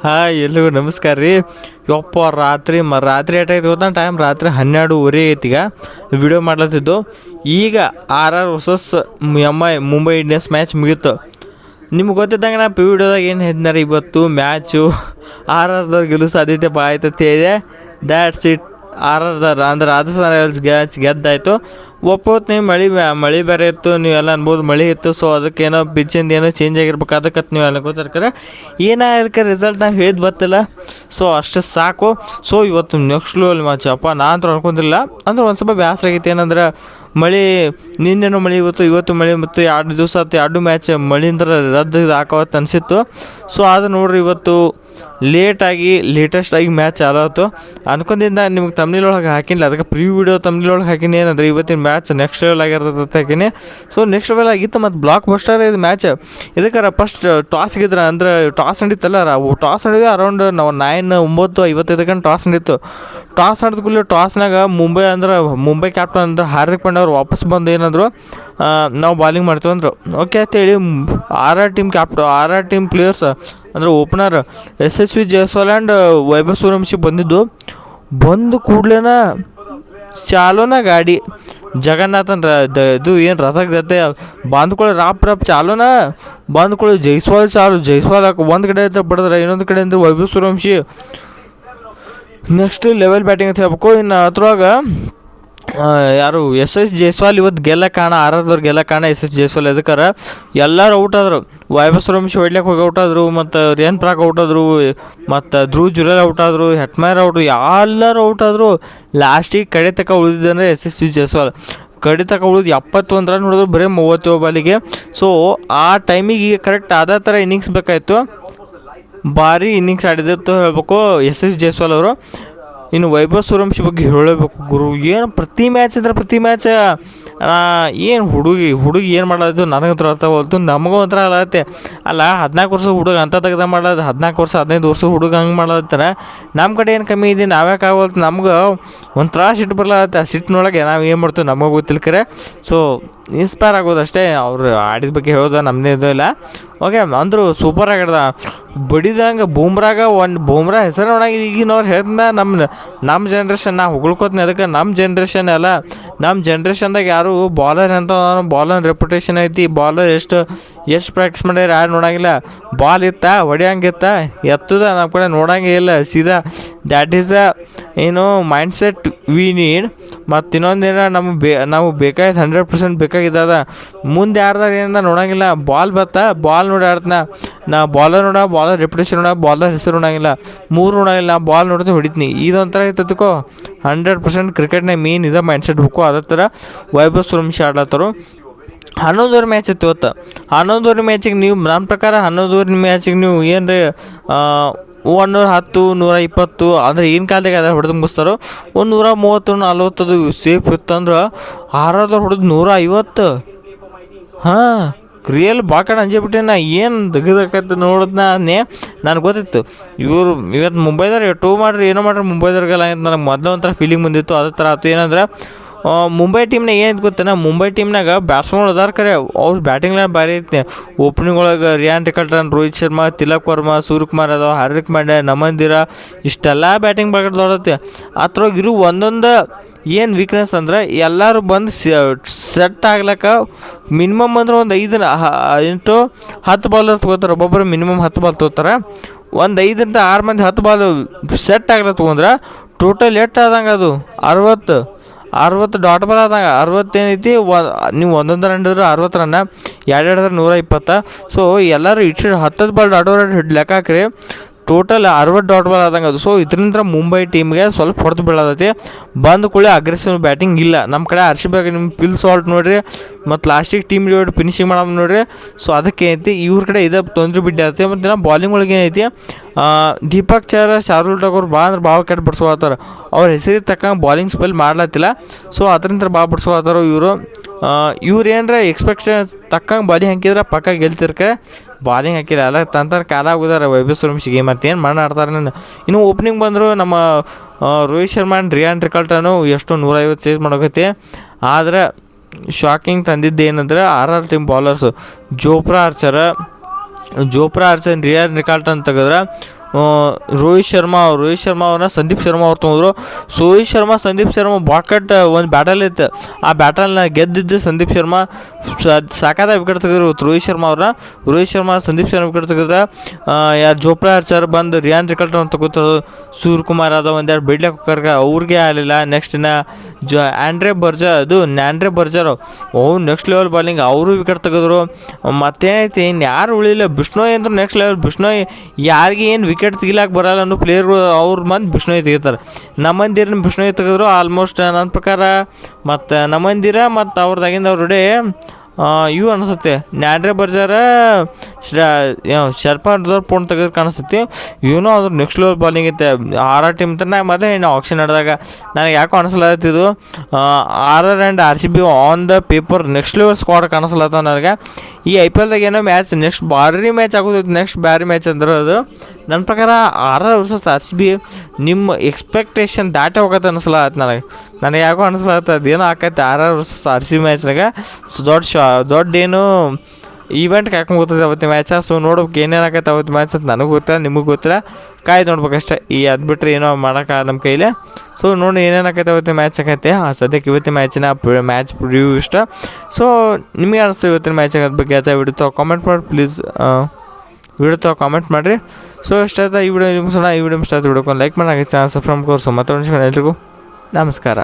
Hi ಎಲ್ರಿಗೂ ನಮಸ್ಕಾರ ರೀ. ಯಪ್ಪ ರಾತ್ರಿ ಏಟಾಯ್ತು ಗೊತ್ತಾ? ಟೈಮ್ ರಾತ್ರಿ 12:30 ಐತಿಗ ವಿಡಿಯೋ ಮಾಡ್ಲತ್ತಿದ್ದು. ಈಗ RR versus Mumbai Indians match ಮುಗೀತು. ನಿಮ್ಗೆ ಗೊತ್ತಿದ್ದಂಗೆ ನಾ ವಿಡಿಯೋದಾಗ ಏನು ಹೇಳಿದ್ನಾರ, ಇವತ್ತು ಮ್ಯಾಚು RRದವ್ರು ಗೆಲ್ಲೋ ಸಾಧ್ಯತೆ ಭಾಳ ಐತತಿ ಇದೆ. That's it. RRದವ್ರು ಅಂದ್ರೆ ರಾಜಸ್ಥಾನ ರಾಯಲ್ಸ್ ಗೆದ್ದಾಯಿತು. ಒಪ್ಪತ್ತು ಮಳೆ ಬೇರೆ ಇತ್ತು, ನೀವೆಲ್ಲ ಅನ್ಬೋದು ಮಳೆ ಇತ್ತು. ಸೊ ಅದಕ್ಕೇನೋ ಪಿಚ್ಚಿಂದ ಏನೋ ಚೇಂಜ್ ಆಗಿರ್ಬೇಕು, ಅದಕ್ಕೆ ನೀವು ಎಲ್ಲ ಗೊತ್ತಿರ್ತಾರೆ. ಏನಾಗಿರ್ಕ ರಿಸಲ್ಟ್ ನಾವು ಹೇಳಿದ್ ಗೊತ್ತಿಲ್ಲ. ಸೊ ಅಷ್ಟು ಸಾಕು. ಸೊ ಇವತ್ತು ನೆಕ್ಸ್ಟ್ ಲೆವೆಲ್ ಮ್ಯಾಚ್ ಅಪ್ಪ. ನಾ ಅಂತೂ ಅನ್ಕೊಂಡಿಲ್ಲ. ಅಂದ್ರೆ ಒಂದು ಸ್ವಲ್ಪ ಬೇಸರ ಆಗೈತಿ. ಏನಂದ್ರೆ ಮಳೆ ನಿನ್ನೆನೂ ಮಳೆ ಇವತ್ತು ಮಳೆ, ಮತ್ತು 2 ದಿವಸ ಆಯ್ತು 2 ಮ್ಯಾಚ್ ಮಳೆಯಿಂದ ರದ್ದು ಹಾಕೋವತ್ತು ಅನಿಸಿತ್ತು. ಸೊ ಅದು ನೋಡ್ರಿ ಇವತ್ತು ಲೇಟೆಸ್ಟಾಗಿ ಮ್ಯಾಚ್ ಚಾಲು ಆಯ್ತು. ಅನ್ಕೊಂಡಿದ್ದ ನಿಮ್ಗೆ ತಮ್ನಿಲೊಳಗೆ ಹಾಕಿಲ್ಲ, ಅದಕ್ಕೆ ವಿಡಿಯೋ ತಮ್ನಿಲೊಳಗೆ ಹಾಕಿನಿ. ಏನಂದ್ರೆ ಇವತ್ತಿನ ಮ್ಯಾಚ್ ನೆಕ್ಸ್ಟ್ ಲೆವೆಲ್ ಆಗಿರ್ತದೆ ಹಾಕಿನಿ. ಸೊ ನೆಕ್ಸ್ಟ್ ಲೆವೆಲ್ ಆಗಿತ್ತು. ಮತ್ತು ಬ್ಲಾಕ್ ಬಸ್ಟರ್ ಇದು ಮ್ಯಾಚ್. ಇದಕ್ಕೆ ಫಸ್ಟ್ ಟಾಸ್ ಗೆದ್ರ, ಅಂದ್ರೆ ಟಾಸ್ ನಡೀತಲ್ಲ, ಟಾಸ್ ನಡೆದು ಅರೌಂಡ್ ನಾವು 9:55 ಟಾಸ್ ನಡೀತು. ಟಾಸ್ ನಡೆದ ಕೂಡಲೇ ಟಾಸ್ನಾಗ ಮುಂಬೈ ಕ್ಯಾಪ್ಟನ್ ಅಂದ್ರೆ ಹಾರ್ದಿಕ್ ಪಾಂಡ್ಯ ಅವ್ರು ವಾಪಸ್ ಬಂದು ಏನಂದ್ರು, ನಾವು ಬಾಲಿಂಗ್ ಮಾಡ್ತೀವಿ ಅಂದರು. ಓಕೆ ಅಂತೇಳಿ RR ಟೀಮ್ ಪ್ಲೇಯರ್ಸ್ ಅಂದರೆ opener SSV Jaiswal and Vaibhav Suryavanshi ಬಂದು ಕೂಡ್ಲೇನ ಚಾಲೋನ ಗಾಡಿ ಜಗನ್ನಾಥನ್ ಇದು ಏನು ರಥಕ್ಕೆ ಬಂದ್ಕೊಳ್ಳಿ ರಾಪ್ ಚಾಲೋನ ಬಂದ್ಕೊಳ್ಳಿ ಜೈಸ್ವಾಲ್ ಒಂದು ಕಡೆ ಅಂತ ಬಡಿದ್ರೆ, ಇನ್ನೊಂದು ಕಡೆ ಅಂದ್ರೆ Vaibhav Suryavanshi next level batting ಅಂತ ಹೇಳ್ಬೇಕು. ಇನ್ನು ಅದ್ರೊಳಗೆ ಯಾರು SS ಜೈಸ್ವಾಲ್ ಇವತ್ತು RRದವ್ರು SS ಜೈಸ್ವಾಲ್ ಎದಕ್ಕಾರ ಎಲ್ಲರೂ ಔಟ್ ಆದರು. ವೈಭವ್ ಸೂರ್ಯವಂಶಿ ಹೊಡ್ಲಿಕ್ಕೆ ಹೋಗಿ ಔಟ್ ಆದರು, ಮತ್ತು ರಿಯಾನ್ ಪರಾಗ್ ಔಟ್ ಆದರು, ಮತ್ತು ಧ್ರುವ್ ಜುರೇಲ್ ಔಟ್ ಆದರು, ಹೆಟ್ಮೇರ್ ಎಲ್ಲರೂ ಔಟ್ ಆದರು. ಲಾಸ್ಟಿಗೆ ಕಡೆ ತಕ ಉಳಿದಿದ್ದಂದ್ರೆ SS ಜೈಸ್ವಾಲ್ ಕಡೆ ತಕ ಉಳಿದು 71 ರನ್ ಹೊಡೆದ್ರು, ಬರೀ 37 ಬಾಲಿಗೆ. ಸೊ ಆ ಟೈಮಿಗೆ ಈಗ ಕರೆಕ್ಟ್ ಅದೇ ಥರ ಇನ್ನಿಂಗ್ಸ್ ಬೇಕಾಯಿತು. ಭಾರಿ ಇನ್ನಿಂಗ್ಸ್ ಆಡಿದ್ದು ಹೇಳ್ಬೇಕು SS ಜೈಸ್ವಾಲ್ ಅವರು. ಇನ್ನು ವೈಭವ್ ಸೂರ್ಯವಂಶಿ ಬಗ್ಗೆ ಹೇಳಬೇಕು ಗುರು. ಏನು ಪ್ರತಿ ಮ್ಯಾಚ್ ಏನು ಹುಡುಗಿ ಏನು ಮಾಡೋದು ನನಗಂತೂ ಅರ್ಥ ಹೋಗ್ತು. ನಮಗೂ ಒಂಥರ ಆಗತ್ತೆ ಅಲ್ಲ. 14 ವರ್ಷ ಹುಡುಗ ಅಂತ ತೆಗ್ದ ಮಾಡೋದು, 14 ವರ್ಷ 15 ವರ್ಷ ಹುಡುಗ ಹಂಗೆ ಮಾಡತ್ತಾರೆ. ನಮ್ಮ ಕಡೆ ಏನು ಕಮ್ಮಿ ಇದೆ, ನಾವ್ಯಾಕೆ ಆಗೋಲ್ತು. ನಮ್ಗೆ ಒಂಥರ ಸಿಟ್ಟು ಬರಲಾಗತ್ತೆ. ಆ ಸಿಟ್ಟಿನೊಳಗೆ ನಾವು ಏನು ಮಾಡ್ತೀವಿ ನಮಗೆ ಗೊತ್ತಿಲ್ಕರೆ. ಸೊ ಇನ್ಸ್ಪೈರ್ ಆಗೋದು ಅಷ್ಟೇ. ಅವರು ಆಡಿದ ಬಗ್ಗೆ ಹೇಳೋದು ನಮ್ಮದೇ ಇದು ಇಲ್ಲ. ಓಕೆ ಅಂದರು ಸೂಪರ್ ಆಗಿಡ್ದ ಬಡಿದಂಗೆ ಬೂಮ್ರಾ ಹೆಸರು ನೋಡಂಗೆ ಈಗಿನವ್ರು ಹೇಳ್ದ. ನಮ್ಮ ಜನ್ರೇಷನ್ ನಾ ಹೊಗಳ್ಕೋತೀನಿ. ಅದಕ್ಕೆ ನಮ್ಮ ಜನ್ರೇಷನ್ ಅಲ್ಲ, ನಮ್ಮ ಜನ್ರೇಷನ್ದಾಗ ಯಾರು ಬಾಲರ್ ಅಂತ ಬಾಲರ್ ರೆಪ್ಯುಟೇಷನ್ ಐತಿ. ಬಾಲರ್ ಎಷ್ಟು ಪ್ರಾಕ್ಟೀಸ್ ಮಾಡ್ಯಾರ ಯಾರು ನೋಡಂಗಿಲ್ಲ. ಬಾಲ್ ಹೊಡಿಯಂಗಿತ್ತ ಎತ್ತದ ನಮ್ಮ ಕಡೆ ನೋಡಂಗೆ ಇಲ್ಲ. ಸೀದಾ ದ್ಯಾಟ್ ಈಸ್ ಏನು ಮೈಂಡ್ ಸೆಟ್ ವಿ ನೀಡ್. ಮತ್ತು ಇನ್ನೊಂದೇನ ನಾವು ಬೇಕಾಯ್ತು 100% ಬೇಕಾಗಿದ್ದದ. ಮುಂದೆ ಯಾರ್ದಾಗ ಏನಿಂದ ನೋಡಂಗಿಲ್ಲ. ಬಾಲ್ ನೋಡಿ ಆಡ್ತಾನ. ನಾ ಬಾಲರ್ ರೆಪ್ಯುಟೇಷನ್ ಬಾಲರ್ ಹೆಸರು ನೋಡಂಗಿಲ್ಲ, 3 ನೋಡಂಗಿಲ್ಲ. ಬಾಲ್ ನೋಡ್ತೀನಿ ಹೊಡಿತೀನಿ. ಇದೊಂಥರ ಐತದಕ್ಕೋ 100% ಕ್ರಿಕೆಟ್ನಾಗ ಮೇನ್ ಇದೆ ಮೈಂಡ್ ಸೆಟ್ ಬೇಕು. ಅದೇ ಥರ ವೈಭವ್ ಸೂರ್ಯವಂಶಿ ಆಡ್ಲತ್ತರು. 11 ಮ್ಯಾಚ್ ಇತ್ತು ಇವತ್ತು. 11 ಮ್ಯಾಚಿಗೆ ನೀವು ನನ್ನ ಪ್ರಕಾರ 11 ಮ್ಯಾಚಿಗೆ ನೀವು ಏನು ರೀ 110 120 ಅಂದರೆ ಏನು ಕಾಲದಾಗ ಅದ ಹೊಡೆದು ಮುಗಿಸ್ತಾರೋ. 130 140 ಸೇಫ್ ಇತ್ತಂದ್ರೆ RRದವ್ರು ಹೊಡೆದು 150. ಹಾಂ ರಿಯಲ್ ಬಾಕಡೆ ಅಂಜೇಬಿಟ್ಟೆ. ನಾ ಏನು ತೆಗೆದಕ್ಕಂತ ನೋಡಿದ್ನೇ ನನಗೆ ಗೊತ್ತಿತ್ತು ಇವತ್ತು ಮುಂಬೈದವ್ರು ಟೂ ಮಾಡ್ರಿ ಏನೋ ಮಾಡ್ರಿ ಮುಂಬೈದವ್ರಿಗೆಲ್ಲ ಅಂತ ನನಗೆ ಮೊದಲು ಒಂಥರ ಫೀಲಿಂಗ್ ಬಂದಿತ್ತು. ಅದೇ ಥರ ಆಯ್ತು. ಏನಂದ್ರೆ ಮುಂಬೈ ಟೀಮ್ನಾಗ ಏನು ಗೊತ್ತೇನ, ಮುಂಬೈ ಟೀಮ್ನಾಗ ಬ್ಯಾಟ್ಸ್ಮನ್ ಅದಾರ ಕರೆ ಅವ್ರು ಬ್ಯಾಟಿಂಗ್ ಲೈನ್ ಭಾರಿ ಐತಿ. ಓಪನಿಂಗ್ ಒಳಗೆ ರಿಯಾನ್ ರಿಕಲ್ಟನ್, ರೋಹಿತ್ ಶರ್ಮಾ, ತಿಲಕ್ ವರ್ಮಾ, ಸೂರ್ಯಕುಮಾರ್ ಅದಾವ, ಹಾರ್ದಿಕ್ ಪಾಂಡ್ಯ, ನಮನ್ ಇಷ್ಟೆಲ್ಲ ಬ್ಯಾಟಿಂಗ್ ದೊಡ್ಡತ್ತೆ. ಅದ್ರೊಳಗೆ ಇರು ಒಂದೊಂದು ಏನು ವೀಕ್ನೆಸ್ ಅಂದ್ರೆ ಎಲ್ಲರೂ ಬಂದು ಸೆಟ್ ಆಗ್ಲಕ್ಕ ಮಿನಿಮಮ್ ಅಂದ್ರೆ ಒಂದು 5-10 ಬಾಲರ್ ತೊಗೋತಾರೆ. ಒಬ್ಬೊಬ್ಬರು ಮಿನಿಮಮ್ 10 ಬಾಲ್ ತೊಗೋತಾರೆ. ಒಂದು 5-6 ಮಂದಿ 10 ಬಾಲ್ ಸೆಟ್ ಆಗ್ಲಕ್ಕ ತೊಗೊಂಡ್ರೆ ಟೋಟಲ್ ಎಷ್ಟು ಆದಂಗೆ ಅದು 60 ಡಾಟ್ ಬಾಲ್ ಆದಂಗೆ. 60 ಏನೈತಿ ನೀವು ಒಂದೊಂದು ರನ್ ಹಿಡಿದ್ರೆ 60 ರನ್ನ, 2 ಹಿಡಿದ್ರೆ 120. ಸೊ ಎಲ್ಲರೂ 10 ಬಾಲ್ ಡಾಟ್ ಬಾಲ್ ಲೆಕ್ಕ ಹಾಕ್ರಿ, ಟೋಟಲ್ 60 ಡಾಟ್ ಬಾಲ್ ಆದಂಗೆ ಅದು. ಸೊ ಇದರಿಂದ ಮುಂಬೈ ಟೀಮ್ಗೆ ಸ್ವಲ್ಪ ಹೊಡೆದು ಬೀಳತೈತಿ. ಬಂದು ಕೂಡ ಅಗ್ರೆಸಿವ್ ಬ್ಯಾಟಿಂಗ್ ಇಲ್ಲ ನಮ್ಮ ಕಡೆ. RCB ನಿಮ್ಮ ಪಿಲ್ ಸಾಲ್ಟ್ ನೋಡಿರಿ, ಮತ್ತು ಲಾಸ್ಟಿಗೆ ಟೀಮ್ ಫಿನಿಶಿಂಗ್ ಮಾಡೋದು ನೋಡಿರಿ. ಸೊ ಅದಕ್ಕೆ ಏನೈತಿ ಇವ್ರ ಕಡೆ ಇದು ತೊಂದರೆ ಬಿಡ್ಡಿ ಆಗುತ್ತೆ. ಮತ್ತು ಬಾಲಿಂಗ್ ಒಳಗೆ ಏನೈತಿ ದೀಪಕ್ ಚಹರ್, ಶಾರ್ದುಲ್ ಠಾಕೂರ್ ಭಾಳ ಕೆಟ್ಟ ಬಿಡ್ಸ್ಕೊಳ್ತಾರೆ. ಅವ್ರ ಹೆಸರಿಗೆ ತಕ್ಕಂಗೆ ಬಾಲಿಂಗ್ ಸ್ಪೆಲ್ ಮಾಡ್ಲತ್ತಿಲ್ಲ. ಸೊ ಅದರಿಂದ ಭಾಳ ಬಿಡ್ಸ್ಕೊಳ್ತಾರೆ ಇವ್ರು ಏನರ ಎಕ್ಸ್ಪೆಕ್ಷನ್ ತಕ್ಕಂಗೆ ಬಾಲಿಂಗ್ ಹಾಕಿದ್ರೆ ಪಕ್ಕ ಗೆಲ್ತಿರ್ಕೆ. ಬಾಲಿಂಗ್ ಹಾಕಿಲ್ಲ ಎಲ್ಲ ತಂತ ಕಾಲ ಆಗೋದಾರ ವೈಭವ್ ಸೂರ್ಯವಂಶಿಗೆ. ಮತ್ತೇನು ಆಡ್ತಾರೆ. ಇನ್ನು ಓಪನಿಂಗ್ ಬಂದರು ನಮ್ಮ Rohit Sharma and Ryan Rickelton ಎಷ್ಟು 150 ಚೇಸ್ ಮಾಡೋಕೈತಿ. ಆದರೆ ಶಾಕಿಂಗ್ ತಂದಿದ್ದು ಏನಂದ್ರೆ RR team bowlers Jofra Archer Ryan Rickelton ತೆಗೆದ್ರೆ ರೋಹಿತ್ ಶರ್ಮಾ ಅವ್ರನ್ನ ಸಂದೀಪ್ ಶರ್ಮಾ ಅವ್ರು ತೊಗೊಂಡ್ರು. ಸಂದೀಪ್ ಶರ್ಮಾ ಬಾಕಟ್ ಒಂದು ಬ್ಯಾಟಲ್ ಇತ್ತು. ಆ ಬ್ಯಾಟಲ್ನ ಗೆದ್ದಿದ್ದು ಸಂದೀಪ್ ಶರ್ಮಾ. ಸಾಕಾದ ವಿಕೆಟ್ ತೆಗೆದ್ರು ರೋಹಿತ್ ಶರ್ಮಾ ಸಂದೀಪ್ ಶರ್ಮಾ ವಿಕೆಟ್ ತೆಗೆದ್ರೆ ಯಾರು ಜೋಪ್ರಾ ಆರ್ಚರ್ ಬಂದು ರಿಯಾನ್ ರಿಕಲ್ಟನ್ ತಗೋತದು. ಸೂರ್ಯಕುಮಾರ್ ಯಾದವ್ ಒಂದೆರಡು ಬಿಡ್ಲಿಕ್ಕೆ ಹೋಗಾರ, ಅವ್ರಿಗೆ ಆಗಲಿಲ್ಲ. ನೆಕ್ಸ್ಟ್ ಇನ್ನು Andre Berger next level bowling, ಅವರು ವಿಕೆಟ್ ತೆಗೆದ್ರು. ಮತ್ತೇನೈತಿ ಇನ್ನು ಯಾರು ಉಳಿಲ್ಲ. ಬಿಷ್ಣೋಯ್ ಅಂದ್ರೆ ನೆಕ್ಸ್ಟ್ ಲೆವೆಲ್. ಬಿಷ್ಣೋಯ್ ಯಾರಿಗೆ ಏನು ವಿಕೆಟ್ ತೆಗಿಲಾಕೆ ಬರಲ್ಲ ಅನ್ನೋ ಪ್ಲೇಯರ್ಗಳು ಅವ್ರ ಮಂದಿ ಬಿಷ್ಣೋಯ್ ತೆಗಿತಾರೆ. ನಮ್ಮಂದಿರನ್ನ ಬಿಷ್ಣೋಯ್ ತೆಗೆದ್ರು ಆಲ್ಮೋಸ್ಟ್ ನನ್ನ ಪ್ರಕಾರ. ಮತ್ತು ನಮ್ಮಂದಿರ ಮತ್ತು ಅವ್ರದಾಗಿಂದ ಅವ್ರಡೆ ಇವು ಅನಿಸುತ್ತೆ ಆಂಡ್ರೆ ಬರ್ಜರ್ ಶರ್ಪಾ ಪೋನ್ ತೆಗೆದು ಕಾಣಿಸುತ್ತೆ. ಇವನು ಅದ್ರ ನೆಕ್ಸ್ಟ್ ಲೆವೆಲ್ ಬಾಲಿಂಗ್ ಐತೆ. ಟೀಮ್ ಅಂತ ನಾ ಮೊದಲೇ ಇನ್ನು ಆಪ್ಷನ್ ನಡೆದಾಗ ನನಗೆ ಯಾಕೋ ಅನಿಸ್ಲಾತಿದ್ದು and RCB on the paper next level squad ಕಾಣಿಸ್ಲತ್ತ ನನಗೆ. ಈ IPL ದಾಗ ಏನೋ ಮ್ಯಾಚ್ ನೆಕ್ಸ್ಟ್ ಭಾರಿ ಮ್ಯಾಚ್ ಆಗೋದೈತಿ. ನೆಕ್ಸ್ಟ್ ಬ್ಯಾರಿ ಮ್ಯಾಚ್ ಅಂದ್ರೆ ಅದು ನನ್ನ ಪ್ರಕಾರ ವರ್ಸಸ್ RCB ನಿಮ್ಮ ಎಕ್ಸ್ಪೆಕ್ಟೇಷನ್ ದಾಟೆ ಹೋಗತ್ತೆ ಅನಿಸ್ಲಾತ್ ನನಗೆ ಯಾಕೋ ಅನಿಸ್ಲಾತ ಅದೇನೋ ಆಕೈತೆ ವರ್ಸಸ್ RCB ಮ್ಯಾಚ್ನಾಗ. ಸೊ ದೊಡ್ಡ ಏನು ಈವೆಂಟ್ಗೆ ಹಾಕೊಂಡು ಗೊತ್ತೈತೆ ಅವತ್ತು ಮ್ಯಾಚ. ಸೊ ನೋಡ್ಬೇಕು ಏನೇನು ಆಕೈತೆ ಅವತ್ತು ಮ್ಯಾಚ್ ಅಂತ ನನಗೆ ಗೊತ್ತಿಲ್ಲ, ನಿಮಗೆ ಗೊತ್ತಿಲ್ಲ. ಕಾಯ್ದು ನೋಡ್ಬೇಕಷ್ಟೇ. ಅದು ಬಿಟ್ಟರೆ ಏನೋ ಮಾಡೋಕೆ ನಮ್ಮ ಕೈಲಿ. ಸೊ ನೋಡಿ ಏನೇನು ಆಕೈತೆ ಅವತ್ತು ಮ್ಯಾಚ್ ಆಕೈತೆ. ಸದ್ಯಕ್ಕೆ ಇವತ್ತಿನ ಮ್ಯಾಚ್ ರಿವ್ಯೂ ಇಷ್ಟ. ಸೊ ನಿಮಗೆ ಅನಿಸ್ತು ಇವತ್ತಿನ ಮ್ಯಾಚ್ ಅದ್ರ ಬಗ್ಗೆ ಆಯ್ತಾ ವಿಡಿಯೋ ಕಾಮೆಂಟ್ ಮಾಡಿ ಪ್ಲೀಸ್. ವಿಡಿಯೋ ಕಾಮೆಂಟ್ ಮಾಡಿರಿ. ಸೊ ಇಷ್ಟ ಆಯ್ತಾ ಈ ವಿಡಿಯೋ ನಿಮ್ಗೆ ಈ ವಿಡಿಯೋ ಇಷ್ಟ ಆಯ್ತು ವಿಡಿಯೋಕ್ಕೆ ಲೈಕ್ ಮಾಡಿ ಚಾನಲ್ ಸಬ್ಸ್ಕ್ರೈಬ್ ಮಾಡ್ಕೋರು. ಸೊ ಮತ್ತೆ ಎಲ್ರಿಗೂ ನಮಸ್ಕಾರ.